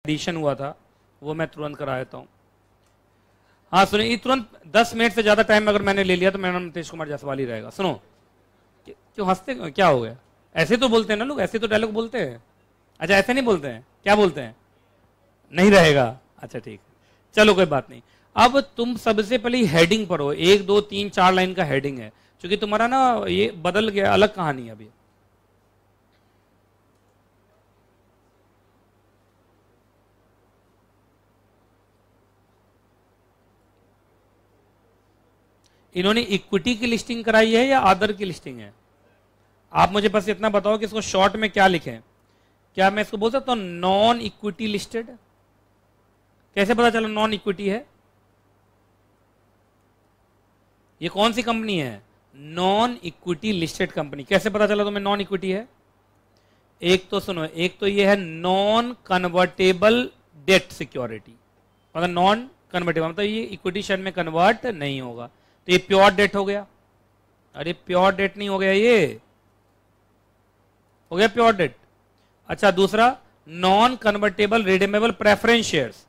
Addition हुआ था वो मैं तुरंत करा देता हूँ। हाँ सुनिए, ये तुरंत 10 मिनट से ज्यादा टाइम अगर मैंने ले लिया तो मेरा नाम नितीश कुमार जायसवाल ही रहेगा। सुनो, क्यों हंसते, क्या हो गया? ऐसे तो बोलते हैं ना लोग, ऐसे तो डायलॉग बोलते हैं। अच्छा ऐसे नहीं बोलते हैं, क्या बोलते हैं? नहीं रहेगा, अच्छा ठीक है, चलो कोई बात नहीं। अब तुम सबसे पहले हेडिंग पर हो, 1 2 3 4 लाइन का हेडिंग है, क्योंकि तुम्हारा ना ये बदल गया, अलग कहानी है अभी। इन्होंने इक्विटी की लिस्टिंग कराई है या अदर की लिस्टिंग है? आप मुझे बस इतना बताओ कि इसको शॉर्ट में क्या लिखें। क्या मैं इसको बोल सकता हूं नॉन इक्विटी लिस्टेड? कैसे पता चला नॉन इक्विटी है? ये कौन सी कंपनी है? Non equity listed company. कैसे पता चला तुम्हें नॉन इक्विटी है? एक तो सुनो, एक तो ये है नॉन कन्वर्टेबल डेट सिक्योरिटी, मतलब नॉन कन्वर्टेबल मतलब ये इक्विटी शेयर में कन्वर्ट नहीं होगा, तो ये प्योर डेट हो गया। अरे प्योर डेट नहीं हो गया, ये हो गया प्योर डेट। अच्छा दूसरा non convertible redeemable preference shares,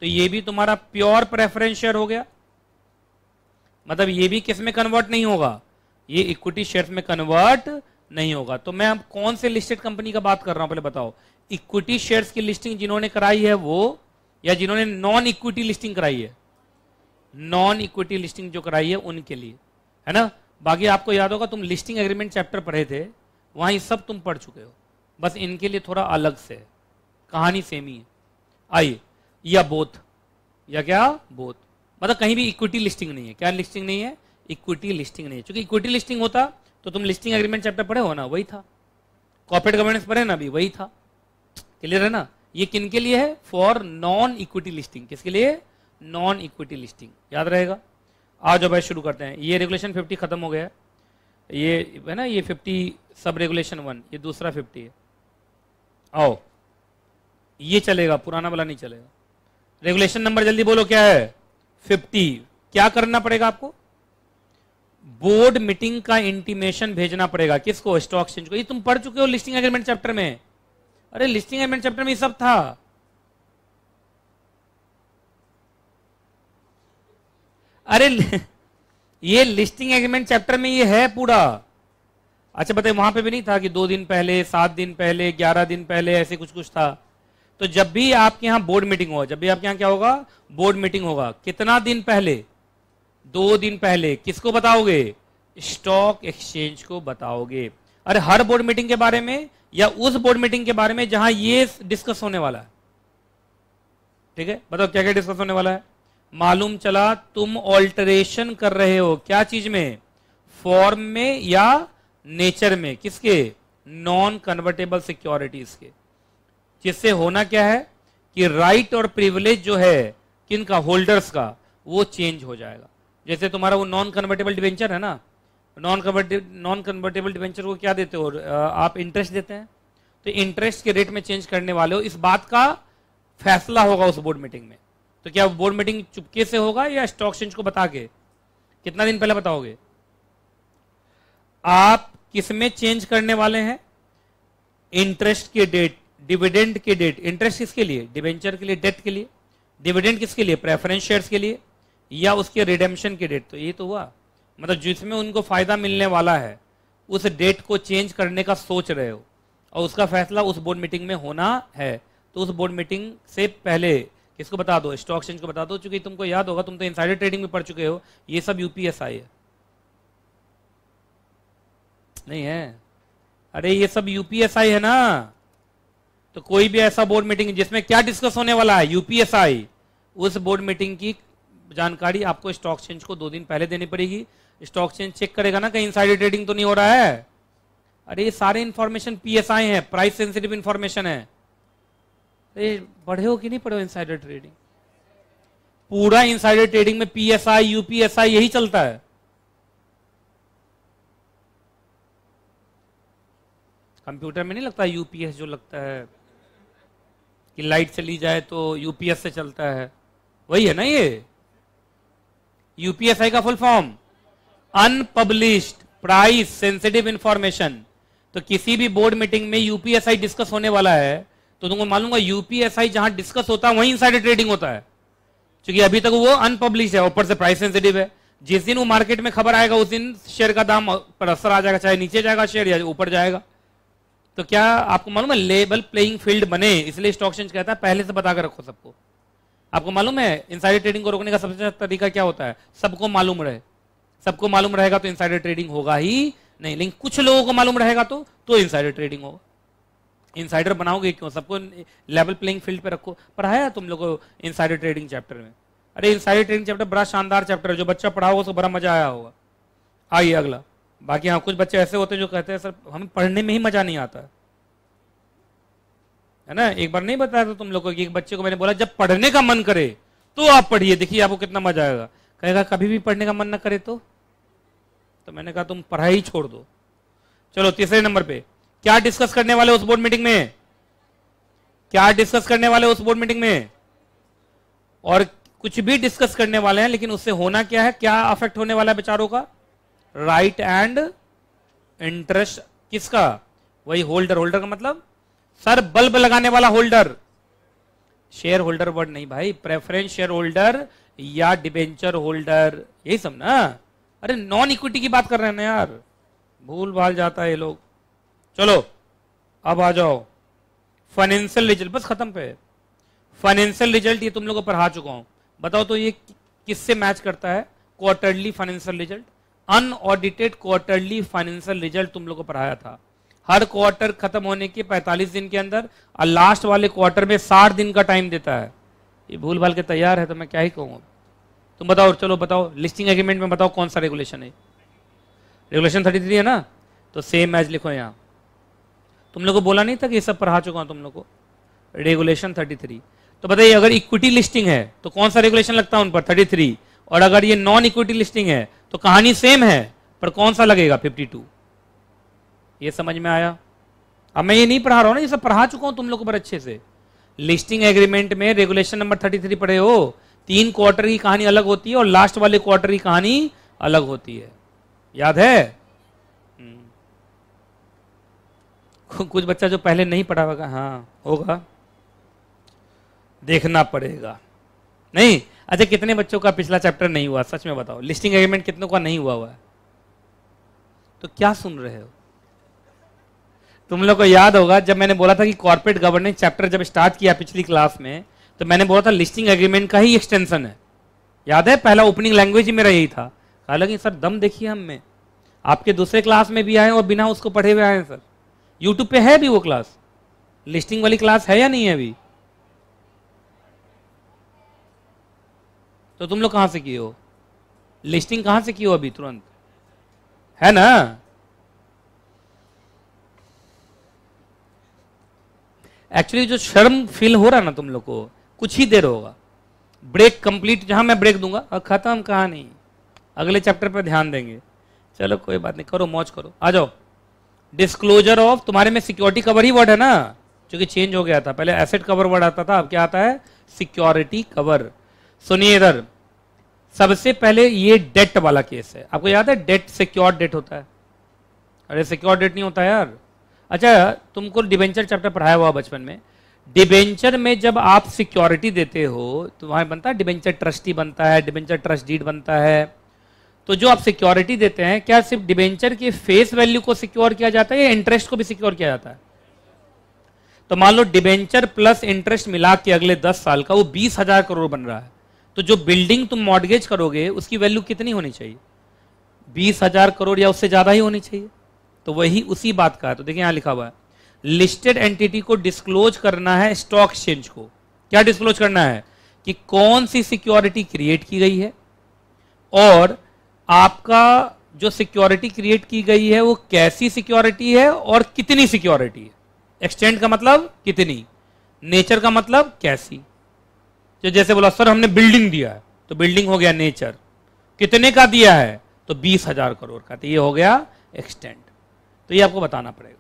तो ये भी तुम्हारा प्योर प्रेफरेंस शेयर हो गया, मतलब ये भी किस में कन्वर्ट नहीं होगा? ये इक्विटी शेयर्स में कन्वर्ट नहीं होगा। तो मैं अब कौन से लिस्टेड कंपनी का बात कर रहा हूं पहले बताओ। इक्विटी शेयर्स की लिस्टिंग जिन्होंने कराई है वो, या जिन्होंने नॉन इक्विटी लिस्टिंग कराई है? नॉन इक्विटी लिस्टिंग जो कराई है उनके लिए, है ना। बाकी आपको याद होगा तुम लिस्टिंग एग्रीमेंट चैप्टर पढ़े थे, वहां ये सब तुम पढ़ चुके हो, बस इनके लिए थोड़ा अलग से है, कहानी सेम ही है। आइए, या बोथ, या क्या बोथ, मतलब कहीं भी इक्विटी लिस्टिंग नहीं है। क्या लिस्टिंग नहीं है? इक्विटी लिस्टिंग नहीं है। क्योंकि इक्विटी लिस्टिंग होता तो तुम लिस्टिंग एग्रीमेंट चैप्टर पढ़े हो ना, वही था। कॉर्पोरेट गवर्नेंस पढ़े ना, भी वही था। क्लियर है ना। ये किन के लिए है? For non equity listing. किसके लिए? नॉन इक्विटी लिस्टिंग, याद रहेगा। आज जो भाई शुरू करते हैं। ये रेगुलेशन 50 खत्म हो गया, ये है ना, ये 50 सब रेगुलेशन 1, ये दूसरा 50 है। आओ ये चलेगा, पुराना वाला नहीं चलेगा। रेगुलेशन नंबर जल्दी बोलो क्या है? 50। क्या करना पड़ेगा आपको? बोर्ड मीटिंग का इंटीमेशन भेजना पड़ेगा। किसको? स्टॉक एक्सचेंज को। ये तुम पढ़ चुके हो लिस्टिंग एग्रीमेंट चैप्टर में। अरे लिस्टिंग एग्रीमेंट चैप्टर में ये सब था। अरे ये लिस्टिंग एग्रीमेंट चैप्टर में ये है पूरा। अच्छा बताइए, वहां पे भी नहीं था कि 2 दिन पहले, 7 दिन पहले, 11 दिन पहले, ऐसे कुछ कुछ था? तो जब भी आपके यहाँ बोर्ड मीटिंग होगा, जब भी आपके यहाँ क्या होगा? बोर्ड मीटिंग होगा, कितना दिन पहले? 2 दिन पहले। किसको बताओगे? स्टॉक एक्सचेंज को बताओगे। अरे हर बोर्ड मीटिंग के बारे में, या उस बोर्ड मीटिंग के बारे में जहां ये डिस्कस होने वाला है। ठीक है, बताओ क्या क्या डिस्कस होने वाला है। मालूम चला तुम ऑल्टरेशन कर रहे हो, क्या चीज में? फॉर्म में या नेचर में। किसके? नॉन कन्वर्टेबल सिक्योरिटीज के। जिससे होना क्या है कि राइट और प्रिविलेज जो है किनका? होल्डर्स का, वो चेंज हो जाएगा। जैसे तुम्हारा वो नॉन कन्वर्टेबल डिवेंचर है ना, नॉन कन्वर्टेबल डिवेंचर को क्या देते हो आप? इंटरेस्ट देते हैं। तो इंटरेस्ट के रेट में चेंज करने वाले हो, इस बात का फैसला होगा उस बोर्ड मीटिंग में। तो क्या बोर्ड मीटिंग चुपके से होगा या स्टॉक एक्सचेंज को बता के? कितना दिन पहले बताओगे? आप किसमें चेंज करने वाले हैं? इंटरेस्ट के डेट, डिविडेंड के डेट। इंटरेस्ट किसके लिए? डिवेंचर के लिए, डेट के लिए। डिविडेंड किसके लिए? प्रेफरेंस शेयर्स के लिए, या उसके रिडेम्पशन के डेट। तो ये तो हुआ, मतलब जिसमें उनको फायदा मिलने वाला है उस डेट को चेंज करने का सोच रहे हो, और उसका फैसला उस बोर्ड मीटिंग में होना है। तो उस बोर्ड मीटिंग से पहले किसको बता दो? स्टॉक एक्सचेंज को बता दो। क्योंकि तुमको याद होगा, तुम तो इनसाइडर ट्रेडिंग में पढ़ चुके हो, ये सब यूपीएसआई है। नहीं है? अरे ये सब यूपीएसआई है ना। तो कोई भी ऐसा बोर्ड मीटिंग जिसमें क्या डिस्कस होने वाला है? यूपीएसआई। उस बोर्ड मीटिंग की जानकारी आपको स्टॉक एक्सचेंज को 2 दिन पहले देनी पड़ेगी। स्टॉक एक्सचेंज चेक करेगा ना कहीं इनसाइडर ट्रेडिंग तो नहीं हो रहा है। अरे ये सारे इंफॉर्मेशन पीएसआई है, प्राइस सेंसिटिव इंफॉर्मेशन है। अरे पढ़े हो कि नहीं पढ़े हो इनसाइडर ट्रेडिंग? पूरा इनसाइडर ट्रेडिंग में पीएसआई, यूपीएसआई यही चलता है। कंप्यूटर में नहीं लगता यूपीएस, जो लगता है कि लाइट चली जाए तो यूपीएस से चलता है, वही है ना ये। यूपीएसआई का full form unpublished price sensitive information. तो किसी भी बोर्ड मीटिंग में यूपीएसआई डिस्कस होने वाला है तो तुमको मालूम है यूपीएसआई जहां डिस्कस होता है वहीं इनसाइडर ट्रेडिंग होता है, क्योंकि अभी तक वो अनपब्लिश है, ऊपर से प्राइस सेंसिटिव है। जिस दिन वो मार्केट में खबर आएगा उस दिन शेयर का दाम पर असर आ जाएगा, चाहे नीचे जाएगा शेयर या ऊपर जाएगा। तो क्या आपको मालूम है लेवल प्लेइंग फील्ड बने, इसलिए स्टॉक एक्सचेंज कहता है पहले से बता कर रखो सबको। आपको मालूम है इनसाइडर ट्रेडिंग को रोकने का सबसे अच्छा तरीका क्या होता है? सबको मालूम रहे। सबको मालूम रहेगा तो इनसाइडर ट्रेडिंग होगा ही नहीं, लेकिन कुछ लोगों को मालूम रहेगा तो इनसाइडर ट्रेडिंग होगा। इनसाइडर बनाओगे क्यों? सबको लेवल प्लेइंग फील्ड पे रखो। पढ़ाया तुम लोगों को इनसाइडर ट्रेडिंग चैप्टर में? अरे इनसाइडर ट्रेडिंग चैप्टर बड़ा शानदार चैप्टर है, जो बच्चा पढ़ा होगा उसको बड़ा मजा आया होगा। आइए अगला। बाकी हाँ कुछ बच्चे ऐसे होते हैं जो कहते हैं सर हमें पढ़ने में ही मजा नहीं आता है ना। एक बार नहीं बताया था तुम लोगों को कि एक बच्चे को मैंने बोला जब पढ़ने का मन करे तो आप पढ़िए, देखिए आपको कितना मजा आएगा। कहेगा कभी भी पढ़ने का मन ना करे तो मैंने कहा तुम पढ़ाई छोड़ दो। चलो तीसरे नंबर पे क्या डिस्कस करने वाले उस बोर्ड मीटिंग में? क्या डिस्कस करने वाले उस बोर्ड मीटिंग में? और कुछ भी डिस्कस करने वाले हैं, लेकिन उससे होना क्या है? क्या अफेक्ट होने वाला है बेचारों का? राइट एंड इंटरेस्ट किसका? वही होल्डर। होल्डर का मतलब सर बल्ब लगाने वाला होल्डर, शेयर होल्डर वर्ड नहीं भाई, प्रेफरेंस शेयर होल्डर या डिबेंचर होल्डर, यही सब ना। अरे नॉन इक्विटी की बात कर रहे हैं ना यार, भूल भाल जाता है ये लोग। चलो अब आ जाओ फाइनेंशियल रिजल्ट, बस खत्म पे। फाइनेंशियल रिजल्ट ये तुम लोगों को पढ़ा चुका हूं, बताओ तो ये किससे मैच करता है? Quarterly financial result, unaudited quarterly financial result तुम लोगों को पढ़ाया था। हर क्वार्टर खत्म होने के 45 दिन के अंदर और लास्ट वाले क्वार्टर में 60 दिन का टाइम देता है। ये भूल भाल के तैयार है तो मैं क्या ही कहूँ। तुम बताओ, चलो बताओ लिस्टिंग एग्रीमेंट में बताओ कौन सा रेगुलेशन है? रेगुलेशन 33 है ना, तो सेम एज लिखो यहाँ। तुम लोग को बोला नहीं था कि ये सब पढ़ा चुका हूं तुम लोग को, रेगुलेशन 33। तो बताइए अगर इक्विटी लिस्टिंग है तो कौन सा रेगुलेशन लगता है उन पर? 33। और अगर ये नॉन इक्विटी लिस्टिंग है तो कहानी सेम है पर कौन सा लगेगा? 52। ये समझ में आया? अब मैं ये नहीं पढ़ा रहा हूं ना, ये सब पढ़ा चुका हूं तुम लोग को बड़े अच्छे से। लिस्टिंग एग्रीमेंट में रेगुलेशन नंबर 33 पढ़े हो। 3 क्वार्टर की कहानी अलग होती है और लास्ट वाले क्वार्टर की कहानी अलग होती है, याद है? कुछ बच्चा जो पहले नहीं पढ़ा होगा, हाँ होगा, देखना पड़ेगा। नहीं अच्छा, कितने बच्चों का पिछला चैप्टर नहीं हुआ? सच में बताओ, लिस्टिंग एग्रीमेंट कितनों का नहीं हुआ है? तो क्या सुन रहे हो? तुम लोग को याद होगा जब मैंने बोला था कि कॉर्पोरेट गवर्नेंस चैप्टर जब स्टार्ट किया पिछली क्लास में, तो मैंने बोला था लिस्टिंग एग्रीमेंट का ही एक्सटेंशन है। याद है? पहला ओपनिंग लैंग्वेज ही मेरा यही था। हालांकि सर दम देखिए हम में, आपके दूसरे क्लास में भी आए और बिना उसको पढ़े हुए आए सर। यूट्यूब पे है भी वो क्लास, लिस्टिंग वाली क्लास है या नहीं है अभी? तो तुम लोग कहां से किए हो? लिस्टिंग कहां से किए हो अभी तुरंत? है ना? एक्चुअली जो शर्म फील हो रहा ना तुम लोग को, कुछ ही देर होगा, ब्रेक कंप्लीट, जहां मैं ब्रेक दूंगा और खत्म कहानी, अगले चैप्टर पर ध्यान देंगे। चलो कोई बात नहीं, करो मौज करो। आ जाओ। डिस्क्लोजर ऑफ, तुम्हारे में सिक्योरिटी कवर ही वर्ड है ना, जो कि चेंज हो गया था, पहले एसेट कवर वर्ड आता था, अब क्या आता है? Security cover. सुनिए इधर, सबसे पहले ये डेट वाला केस है। आपको याद है डेट सिक्योर्ड डेट होता है? अरे सिक्योर्ड डेट नहीं होता यार। अच्छा तुमको डिबेंचर चैप्टर पढ़ाया हुआ बचपन में, डिबेंचर में जब आप सिक्योरिटी देते हो तो वहां बनता है डिबेंचर ट्रस्टी बनता है, डिबेंचर ट्रस्ट डीड बनता है। तो जो आप सिक्योरिटी देते हैं, क्या सिर्फ डिबेंचर के फेस वैल्यू को सिक्योर किया जाता है या इंटरेस्ट को भी सिक्योर किया जाता है? तो मान लो डिबेंचर प्लस इंटरेस्ट मिला के अगले 10 साल का वो 20,000 करोड़ बन रहा है, तो जो बिल्डिंग तुम मॉर्गेज करोगे उसकी वैल्यू कितनी होनी चाहिए? 20,000 करोड़ या उससे ज्यादा ही होनी चाहिए। तो वही उसी बात का है। तो देखिए यहां लिखा हुआ है, लिस्टेड एंटिटी को डिस्क्लोज करना है स्टॉक एक्सचेंज को। क्या डिस्क्लोज करना है? कि कौन सी सिक्योरिटी क्रिएट की गई है और आपका जो सिक्योरिटी क्रिएट की गई है वो कैसी सिक्योरिटी है और कितनी सिक्योरिटी है। एक्सटेंड का मतलब कितनी, नेचर का मतलब कैसी। तो जैसे बोला सर हमने बिल्डिंग दिया है, तो बिल्डिंग हो गया नेचर, कितने का दिया है? तो 20,000 करोड़ का, तो ये हो गया एक्सटेंड। तो ये आपको बताना पड़ेगा।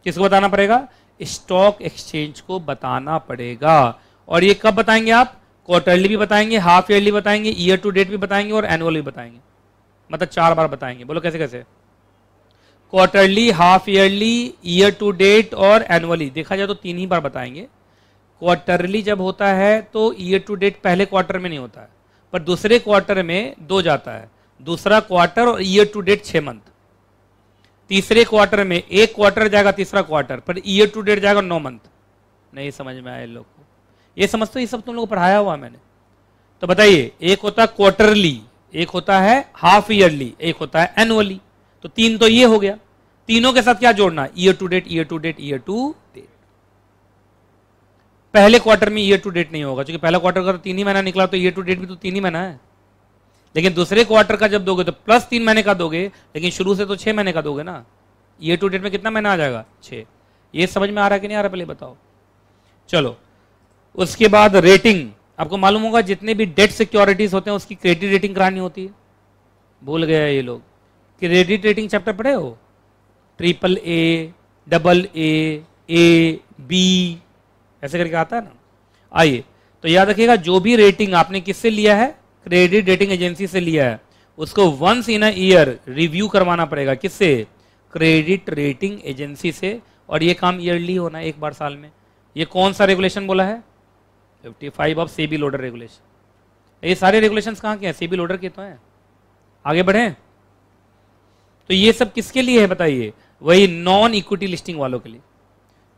किसको बताना पड़ेगा? स्टॉक एक्सचेंज को बताना पड़ेगा। और ये कब बताएंगे आप? क्वार्टरली भी बताएंगे, हाफ ईयरली बताएंगे, ईयर टू डेट भी बताएंगे और एनुअल भी बताएंगे। मतलब 4 बार बताएंगे। बोलो कैसे कैसे? Quarterly, half yearly, year to date और एनुअली। देखा जाए तो 3 ही बार बताएंगे, क्वार्टरली जब होता है तो ईयर टू डेट पहले क्वार्टर में नहीं होता है, पर दूसरे क्वार्टर में 2 जाता है, दूसरा क्वार्टर और ईयर टू डेट 6 मंथ। तीसरे क्वार्टर में 1 क्वार्टर जाएगा, तीसरा quarter, per year to date जाएगा 9 मंथ। नहीं समझ में आया लोग को? ये समझते हो, ये सब तुम लोग को पढ़ाया हुआ मैंने। तो बताइए, एक होता है क्वार्टरली, एक होता है हाफ ईयरली, एक होता है एनुअली। तो 3 तो ये हो गया, तीनों के साथ क्या जोड़ना? Year to date, year to date, year to date. पहले क्वार्टर में ईयर टू डेट नहीं होगा, क्योंकि पहला क्वार्टर का तो 3 ही महीना निकला, तो ईयर टू डेट भी तो 3 ही महीना है। लेकिन दूसरे क्वार्टर का जब दोगे तो प्लस 3 महीने का दोगे, लेकिन शुरू से तो 6 महीने का दोगे ना। ईयर टू डेट में कितना महीना आ जाएगा? 6। ये समझ में आ रहा है कि नहीं आ रहा, पहले बताओ। चलो, उसके बाद रेटिंग। आपको मालूम होगा जितने भी डेट सिक्योरिटीज होते हैं उसकी क्रेडिट रेटिंग करानी होती है। भूल गया ये लोग। क्रेडिट रेटिंग चैप्टर पढ़े हो? AAA, AA, A, B ऐसे करके आता है ना। आइए, तो याद रखिएगा, जो भी रेटिंग आपने किससे लिया है? क्रेडिट रेटिंग एजेंसी से लिया है, उसको once in a year review करवाना पड़ेगा। किससे? क्रेडिट रेटिंग एजेंसी से। और ये काम ईयरली होना है, एक बार साल में। ये कौन सा रेगुलेशन बोला है? 55 ऑफ सेबी लोडर रेगुलेशन। ये सारे रेगुलेशंस कहाँ के हैं? सेबी लोडर के तो हैं। आगे बढ़े, तो ये सब किसके लिए है बताइए? वही नॉन इक्विटी लिस्टिंग वालों के लिए।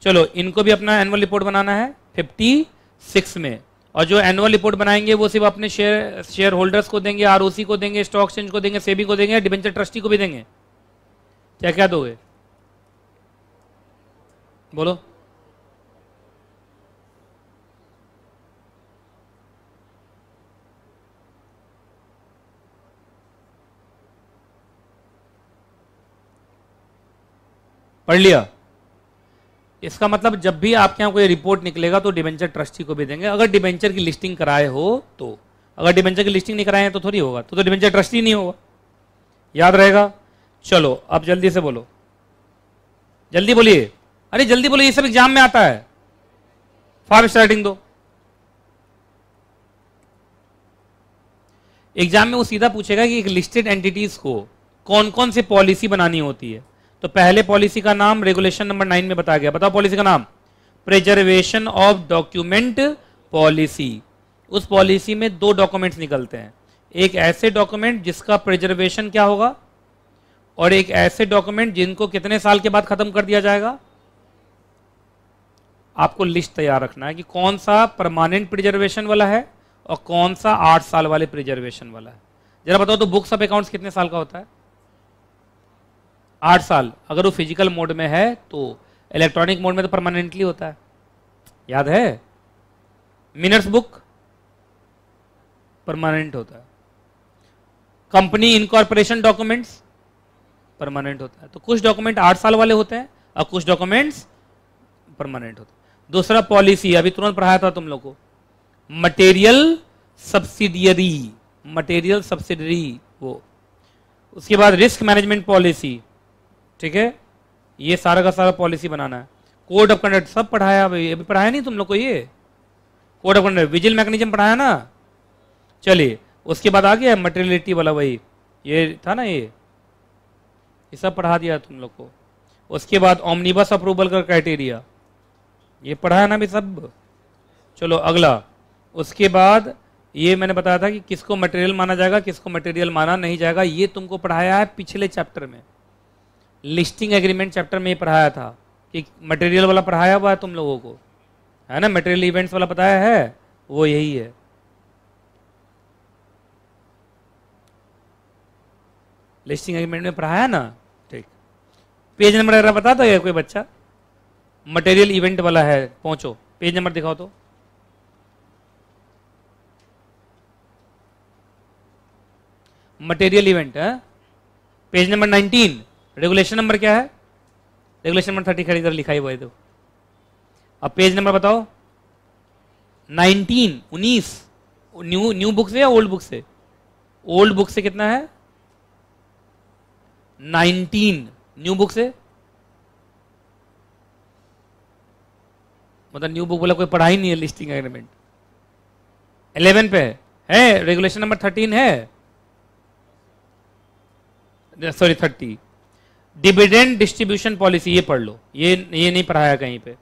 चलो, इनको भी अपना एनुअल रिपोर्ट बनाना है 56 में, और जो एनुअल रिपोर्ट बनाएंगे वो सिर्फ अपने शेयर होल्डर्स को देंगे, आरओसी को देंगे, स्टॉक एक्सचेंज को देंगे, सेबी को देंगे, डिबेंचर ट्रस्टी को भी देंगे। क्या क्या दोगे? बोलो। पढ़ लिया? इसका मतलब जब भी आपके यहाँ कोई रिपोर्ट निकलेगा तो डिबेंचर ट्रस्टी को भी देंगे, अगर डिबेंचर की लिस्टिंग कराए हो तो। अगर डिबेंचर की लिस्टिंग नहीं कराए हैं तो थोड़ी होगा, तो डिबेंचर ट्रस्टी नहीं होगा। याद रहेगा? चलो, अब जल्दी से बोलो, जल्दी बोलिए। अरे जल्दी बोलो, ये सब एग्जाम में आता है। फॉर स्टार्टिंग दो। एग्जाम में वो सीधा पूछेगा कि एक लिस्टेड एंटिटीज को कौन कौन सी पॉलिसी बनानी होती है। तो पहले पॉलिसी का नाम रेगुलेशन नंबर 9 में बताया गया। बताओ पॉलिसी का नाम? Preservation of document policy. उस पॉलिसी में 2 डॉक्यूमेंट्स निकलते हैं, एक ऐसे डॉक्यूमेंट जिसका प्रिजर्वेशन क्या होगा, और एक ऐसे डॉक्यूमेंट जिनको कितने साल के बाद खत्म कर दिया जाएगा। आपको लिस्ट तैयार रखना है कि कौन सा परमानेंट प्रिजर्वेशन वाला है और कौन सा 8 साल वाले प्रिजर्वेशन वाला है। जरा बताओ तो, बुक्स ऑफ अकाउंट्स कितने साल का होता है? 8 साल। अगर वो फिजिकल मोड में है तो, इलेक्ट्रॉनिक मोड में तो परमानेंटली होता है। याद है? मिनट्स बुक परमानेंट होता है। कंपनी इनकॉर्पोरेशन डॉक्यूमेंट्स परमानेंट होता है। तो कुछ डॉक्यूमेंट 8 साल वाले होते हैं और कुछ डॉक्यूमेंट्स परमानेंट होते हैं। दूसरा पॉलिसी, अभी तुरंत पढ़ाया था तुम लोग को, मटेरियल सब्सिडियरी। मटेरियल सब्सिडियरी वो। उसके बाद रिस्क मैनेजमेंट पॉलिसी। ठीक है, ये सारा का सारा पॉलिसी बनाना है। कोड ऑफ कंडक्ट सब पढ़ाया, अभी पढ़ाया नहीं तुम लोग को? ये code of conduct, vigil mechanism पढ़ाया ना। चलिए, उसके बाद आ गया मटेरियलिटी वाला, वही ये था ना, ये सब पढ़ा दिया तुम लोग को। उसके बाद ओमनिबस अप्रूवल का क्राइटेरिया, ये पढ़ाया ना भी सब। चलो अगला, उसके बाद ये मैंने बताया था कि किसको मटेरियल माना जाएगा, किसको मटेरियल माना नहीं जाएगा। ये तुमको पढ़ाया है पिछले चैप्टर में, लिस्टिंग एग्रीमेंट चैप्टर में ये पढ़ाया था कि मटेरियल वाला पढ़ाया हुआ है तुम लोगों को, है ना। मटेरियल इवेंट्स वाला बताया है, वो यही है। लिस्टिंग एग्रीमेंट में पढ़ाया ना। ठीक, पेज नंबर बता दो ये कोई बच्चा, मटेरियल इवेंट वाला है, पहुंचो पेज नंबर दिखाओ तो। मटेरियल इवेंट है, पेज नंबर 19। रेगुलेशन नंबर क्या है? रेगुलेशन नंबर 30 खड़ी तरह लिखा ही हुआ है। अब पेज नंबर बताओ। 19 न्यू बुक से या ओल्ड बुक से? ओल्ड बुक से कितना है? 19। न्यू बुक से मतलब न्यू बुक बोला कोई पढ़ा ही नहीं है लिस्टिंग एग्रीमेंट। 11 पे है रेगुलेशन नंबर 13 है, सॉरी 30। डिविडेंड डिस्ट्रीब्यूशन पॉलिसी, ये पढ़ लो, ये नहीं पढ़ाया कहीं पे।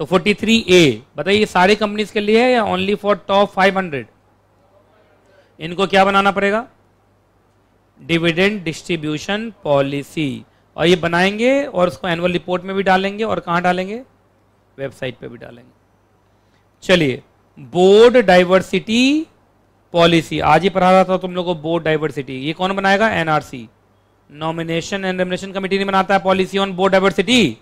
तो 43A बताइए सारी कंपनीज के लिए है या ओनली फॉर टॉप 500? इनको क्या बनाना पड़ेगा? डिविडेंड डिस्ट्रीब्यूशन पॉलिसी, और ये बनाएंगे और उसको एनुअल रिपोर्ट में भी डालेंगे और कहां डालेंगे? वेबसाइट पे भी डालेंगे। चलिए, बोर्ड डाइवर्सिटी पॉलिसी आज ही पढ़ा रहा था तुम लोगों को। बोर्ड डाइवर्सिटी ये कौन बनाएगा? NRC, nomination and remuneration committee नहीं बनाता है पॉलिसी ऑन बोर्ड डाइवर्सिटी।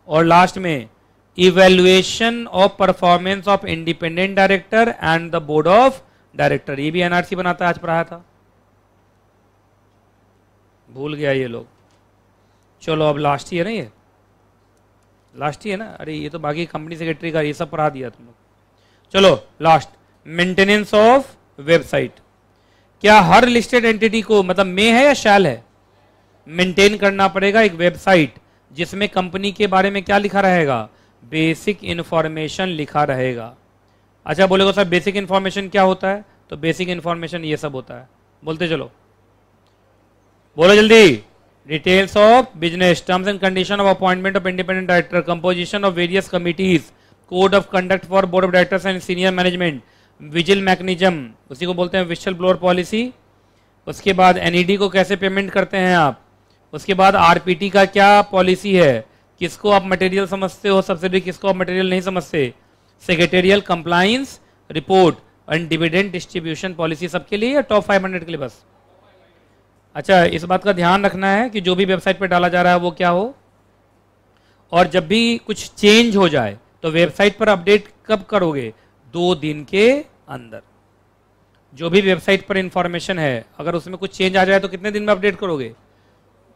और लास्ट में evaluation of performance of independent director and the board of director, ये भी एनआरसी बनाता है, आज पढ़ाया था, भूल गया ये लोग। चलो अब लास्ट ही है ना, ये लास्ट ही है ना। अरे ये तो बाकी कंपनी सेक्रेटरी का ये सब पढ़ा दिया तुम लोग। चलो लास्ट, मेंटेनेंस ऑफ वेबसाइट। क्या हर लिस्टेड एंटिटी को, मतलब में है या शैल है, मेंटेन करना पड़ेगा एक वेबसाइट जिसमें कंपनी के बारे में क्या लिखा रहेगा? बेसिक इंफॉर्मेशन लिखा रहेगा। अच्छा बोलेगा सर बेसिक इंफॉर्मेशन क्या होता है? तो बेसिक इंफॉर्मेशन ये सब होता है, बोलते चलो, बोलो जल्दी। Details of business, terms and condition of appointment of independent director, composition of various committees, code of conduct for board of directors and senior management, vigil mechanism, उसी को बोलते हैं विशल ब्लोअर पॉलिसी। उसके बाद एनईडी को कैसे payment करते हैं आप। उसके बाद आरपीटी का क्या पॉलिसी है, किसको आप मटेरियल समझते हो सब्सिडी, किसको आप मटेरियल नहीं समझते, secretarial compliance report and dividend distribution policy सबके लिए या टॉप 500 के लिए बस? अच्छा, इस बात का ध्यान रखना है कि जो भी वेबसाइट पर डाला जा रहा है वो क्या हो, और जब भी कुछ चेंज हो जाए तो वेबसाइट पर अपडेट कब करोगे? 2 दिन के अंदर। जो भी वेबसाइट पर इंफॉर्मेशन है अगर उसमें कुछ चेंज आ जाए तो कितने दिन में अपडेट करोगे?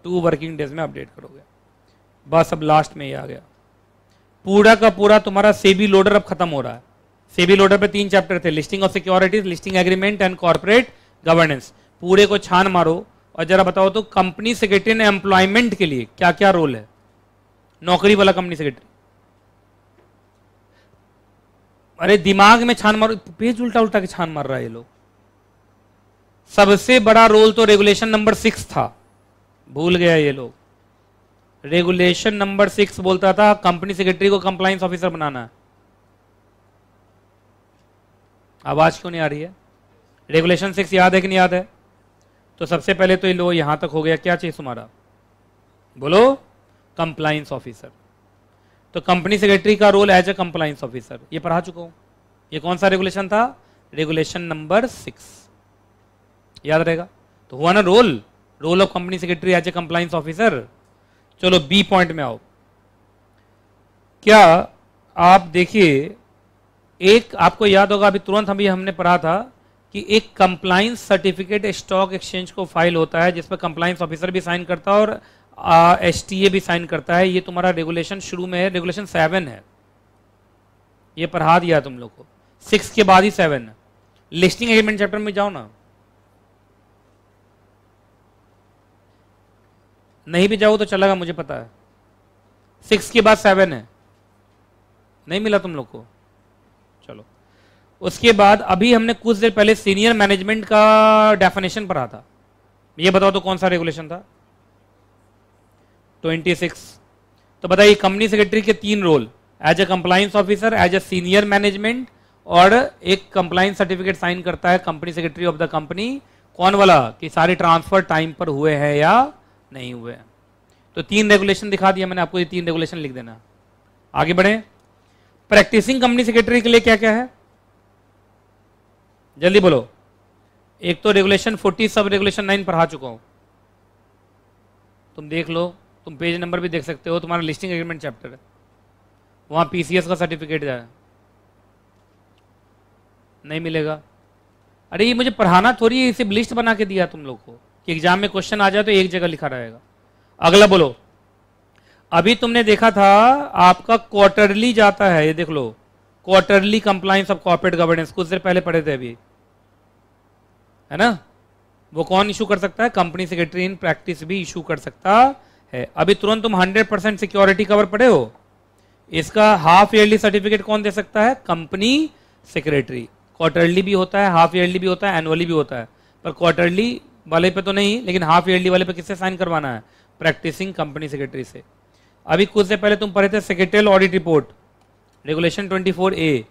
2 वर्किंग डेज में अपडेट करोगे। बस अब लास्ट में ये आ गया, पूरा का पूरा तुम्हारा सेबी लोडर अब खत्म हो रहा है। सेबी लोडर पे 3 चैप्टर थे, listing of securities, listing agreement and corporate governance. पूरे को छान मारो और जरा बताओ तो कंपनी सेक्रेटरी ने एम्प्लॉयमेंट के लिए क्या क्या रोल है, नौकरी वाला कंपनी सेक्रेटरी। अरे दिमाग में छान मारो, पेज उल्टा उल्टा के छान मार रहा है ये लोग। सबसे बड़ा रोल तो रेगुलेशन नंबर 6 था, भूल गया ये लोग। रेगुलेशन नंबर 6 बोलता था कंपनी सेक्रेटरी को कंप्लायंस ऑफिसर बनाना है। आवाज क्यों नहीं आ रही है? रेगुलेशन 6 याद है कि नहीं याद है? तो सबसे पहले तो ये लो यहां तक हो गया, क्या चाहिए तुम्हारा? बोलो, कंप्लायंस ऑफिसर। तो कंपनी सेक्रेटरी का role as a compliance officer ये पढ़ा चुका हूं। ये कौन सा रेगुलेशन था? रेगुलेशन नंबर 6, याद रहेगा। तो हुआ ना role of company secretary as a compliance officer. चलो बी पॉइंट में आओ। क्या आप देखिए, एक आपको याद होगा अभी तुरंत हमने पढ़ा था कि एक कंप्लायंस सर्टिफिकेट स्टॉक एक्सचेंज को फाइल होता है जिस पर कंप्लायंस ऑफिसर भी साइन करता है और एसटीए भी साइन करता है। ये तुम्हारा रेगुलेशन शुरू में है, रेगुलेशन 7 है, ये पढ़ा दिया तुम लोग को। 6 के बाद ही 7 है। लिस्टिंग एग्रीमेंट चैप्टर में जाओ ना, नहीं भी जाओ तो चलेगा, मुझे पता है। 6 के बाद 7 है, नहीं मिला तुम लोग को? चलो, उसके बाद अभी हमने कुछ देर पहले सीनियर मैनेजमेंट का डेफिनेशन पढ़ा था। ये बताओ तो कौन सा रेगुलेशन था? 26। तो बताइए कंपनी सेक्रेटरी के 3 role, as a compliance officer, as a senior management, और एक कंप्लायंस सर्टिफिकेट साइन करता है company secretary of the company. कौन वाला? कि सारे ट्रांसफर टाइम पर हुए हैं या नहीं हुए हैं। तो 3 रेगुलेशन दिखा दिया मैंने आपको, ये 3 रेगुलेशन लिख देना। आगे बढ़े। प्रैक्टिसिंग कंपनी सेक्रेटरी के लिए क्या क्या है, जल्दी बोलो। एक तो रेगुलेशन 40, सब रेगुलेशन 9 पढ़ा चुका हूं, तुम देख लो, तुम पेज नंबर भी देख सकते हो, तुम्हारा लिस्टिंग एग्रीमेंट चैप्टर है, वहां पीसीएस का सर्टिफिकेट जाए, नहीं मिलेगा। अरे ये मुझे पढ़ाना थोड़ी है, इसे लिस्ट बना के दिया तुम लोग को कि एग्जाम में क्वेश्चन आ जाए तो एक जगह लिखा रहेगा। अगला बोलो। अभी तुमने देखा था आपका क्वार्टरली जाता है, ये देख लो, quarterly compliance of corporate governance, कुछ देर पहले पढ़े थे अभी, है ना। वो कौन इशू कर सकता है? कंपनी सेक्रेटरी इन प्रैक्टिस भी इशू कर सकता है। अभी तुरंत तुम 100% सिक्योरिटी कवर पढ़े हो, इसका हाफ ईयरली सर्टिफिकेट कौन दे सकता है? Company secretary. क्वार्टरली भी होता है, हाफ ईयरली भी होता है, एनुअली भी होता है, पर क्वार्टरली वाले पे तो नहीं, लेकिन हाफ ईयरली वाले पे किससे साइन करवाना है? प्रैक्टिसिंग कंपनी सेक्रेटरी से। अभी कुछ से पहले तुम पढ़े थे secretarial audit report, regulation 24A,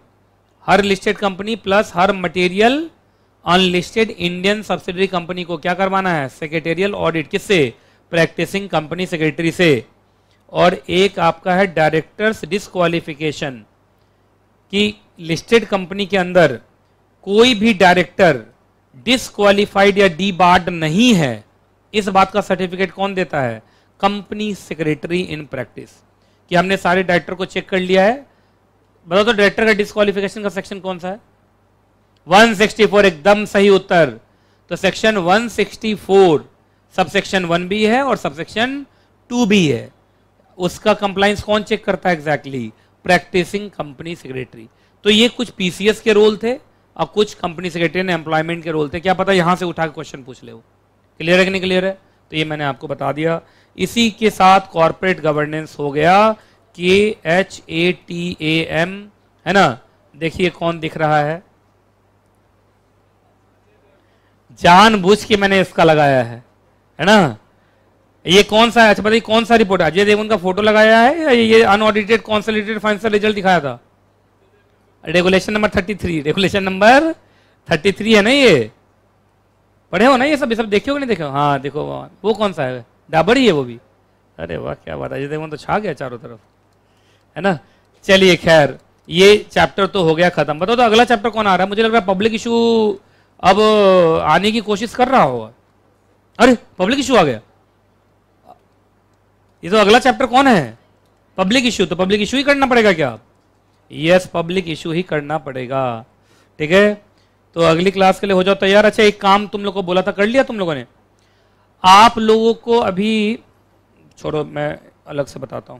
हर लिस्टेड कंपनी प्लस हर material unlisted Indian subsidiary company को क्या करवाना है, सेक्रेटरियल ऑडिट। किससे, प्रैक्टिसिंग कंपनी सेक्रेटरी से। और एक आपका है डायरेक्टर्स डिस्क्वालिफिकेशन, कि लिस्टेड कंपनी के अंदर कोई भी डायरेक्टर डिस्क्वालिफाइड या डीबार्ड नहीं है, इस बात का सर्टिफिकेट कौन देता है, कंपनी सेक्रेटरी इन प्रैक्टिस। कि हमने सारे डायरेक्टर को चेक कर लिया है, बताओ तो डायरेक्टर का डिस्क्वालिफिकेशन का सेक्शन कौन सा है, 164, एकदम सही उत्तर। तो सेक्शन 164 सबसेक्शन 1 भी है और सबसेक्शन 2 भी है। उसका कंप्लायंस कौन चेक करता है, एग्जैक्टली प्रैक्टिसिंग कंपनी सेक्रेटरी। तो ये कुछ पीसीएस के रोल थे और कुछ कंपनी सेक्रेटरी ने एम्प्लॉयमेंट के रोल थे। क्या पता यहां से उठा के क्वेश्चन पूछ ले। क्लियर है कि नहीं क्लियर है? तो ये मैंने आपको बता दिया। इसी के साथ कॉर्पोरेट गवर्नेंस हो गया, KHATAM, है ना। देखिए कौन दिख रहा है, जानबूझ के मैंने इसका लगाया है ना। ये कौन सा है, अच्छा बताइए कौन सा रिपोर्ट है, अजय देवगन का फोटो लगाया है या ये अनऑडिटेड कंसोलिडेटेड फाइनेंशियल रिजल्ट दिखाया था? रेगुलेशन नंबर 33, रेगुलेशन नंबर 33 है ना, ये पढ़े हो ना, ये सब देखे हो कि नहीं देखे हो? हाँ देखो वो कौन सा है, डाबर ही है वो भी। अरे वाह क्या बात है, अजय देवगन तो छा गया चारों तरफ, है ना। चलिए खैर ये चैप्टर तो हो गया खत्म। बताओ तो अगला चैप्टर कौन आ रहा है? मुझे लग रहा है पब्लिक इशू अब आने की कोशिश कर रहा होगा। अरे पब्लिक इशू आ गया, ये तो अगला चैप्टर कौन है, पब्लिक इशू। तो पब्लिक इशू ही करना पड़ेगा क्या? यस पब्लिक इशू ही करना पड़ेगा, ठीक है। तो अगली क्लास के लिए हो जाओ तैयार। अच्छा एक काम तुम लोग को बोला था, कर लिया तुम लोगों ने? आप लोगों को अभी छोड़ो, मैं अलग से बताता हूं।